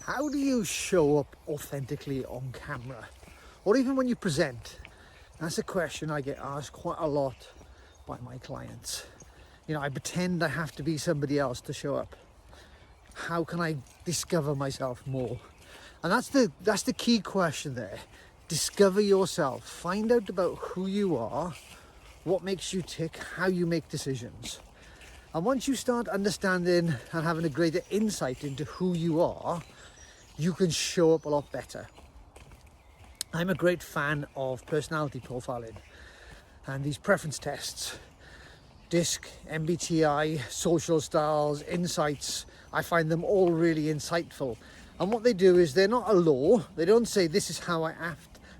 How do you show up authentically on camera, or even when you present? That's a question I get asked quite a lot by my clients. You know, I pretend I have to be somebody else to show up. How can I discover myself more? And that's the key question there. Discover yourself. Find out about who you are, what makes you tick, how you make decisions. And once you start understanding and having a greater insight into who you are, you can show up a lot better. I'm a great fan of personality profiling and these preference tests. DISC, MBTI, social styles, insights. I find them all really insightful. And what they do is they're not a law. They don't say this is how I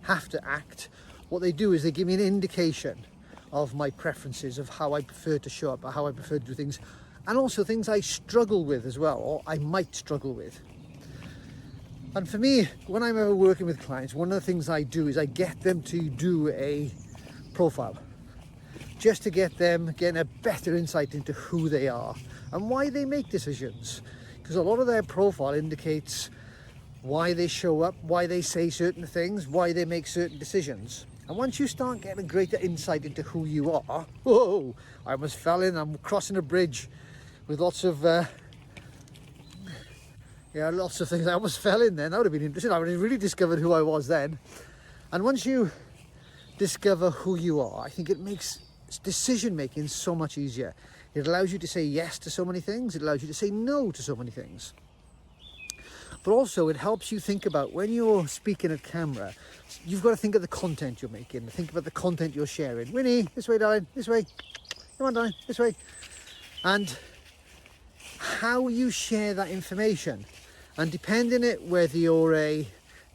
have to act. What they do is they give me an indication of my preferences, of how I prefer to show up, or how I prefer to do things, and also things I struggle with as well, or I might struggle with. And for me, when I'm ever working with clients, one of the things I do is I get them to do a profile, just to get them getting a better insight into who they are and why they make decisions. Because a lot of their profile indicates why they show up, why they say certain things, why they make certain decisions. And once you start getting a greater insight into who you are, whoa, I almost fell in, I'm crossing a bridge with lots of things. I almost fell in then. That would have been interesting. I would have really discovered who I was then. And once you discover who you are, I think it makes decision making so much easier. It allows you to say yes to so many things. It allows you to say no to so many things. But also it helps you think about when you're speaking at camera, you've got to think of the content you're making. Think about the content you're sharing. Winnie, this way, darling, this way. Come on, darling, this way. And how you share that information. And depending on whether you're a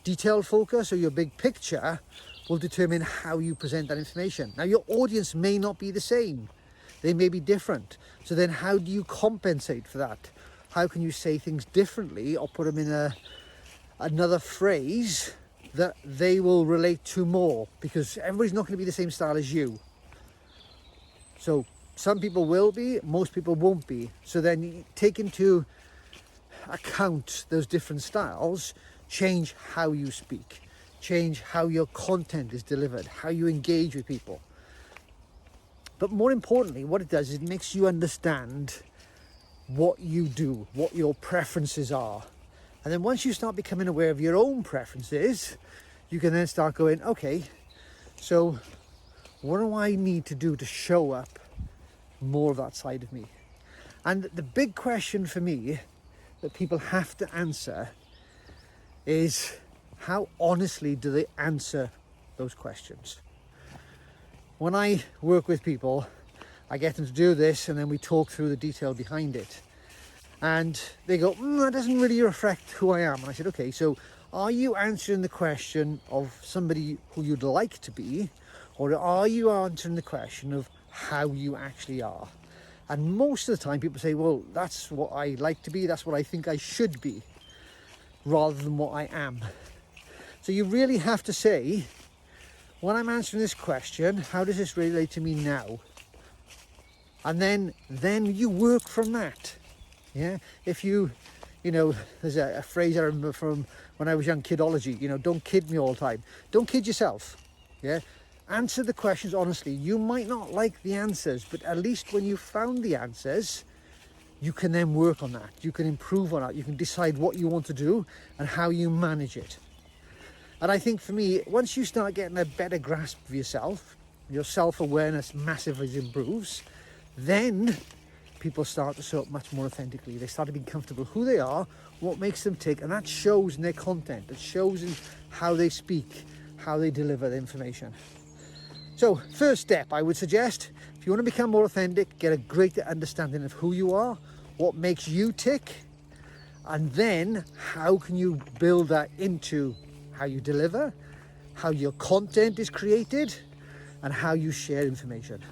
detailed focus or your big picture will determine how you present that information. Now, your audience may not be the same. They may be different. So then how do you compensate for that? How can you say things differently or put them in another phrase that they will relate to more? Because everybody's not going to be the same style as you. So some people will be, most people won't be. So then you take into account those different styles, change how you speak, change how your content is delivered, how you engage with people. But more importantly, what it does is it makes you understand what you do, what your preferences are. And then once you start becoming aware of your own preferences, you can then start going, okay, so what do I need to do to show up more of that side of me? And the big question for me that people have to answer is, how honestly do they answer those questions? When I work with people, I get them to do this and then we talk through the detail behind it. And they go, that doesn't really reflect who I am. And I said, okay, so are you answering the question of somebody who you'd like to be, or are you answering the question of how you actually are? And most of the time people say, well, that's what I like to be, that's what I think I should be, rather than what I am. So you really have to say, when I'm answering this question, how does this relate to me now? And then you work from that. Yeah. If you know, there's a phrase I remember from when I was young, kidology, don't kid me all the time. Don't kid yourself. Yeah. Answer the questions honestly. You might not like the answers, but at least when you found the answers, you can then work on that. You can improve on that. You can decide what you want to do and how you manage it. And I think for me, once you start getting a better grasp of yourself, your self-awareness massively improves, then people start to show up much more authentically. They start to be comfortable who they are, what makes them tick, and that shows in their content. It shows in how they speak, how they deliver the information. So first step, I would suggest, if you want to become more authentic, get a greater understanding of who you are, what makes you tick, and then how can you build that into how you deliver, how your content is created, and how you share information.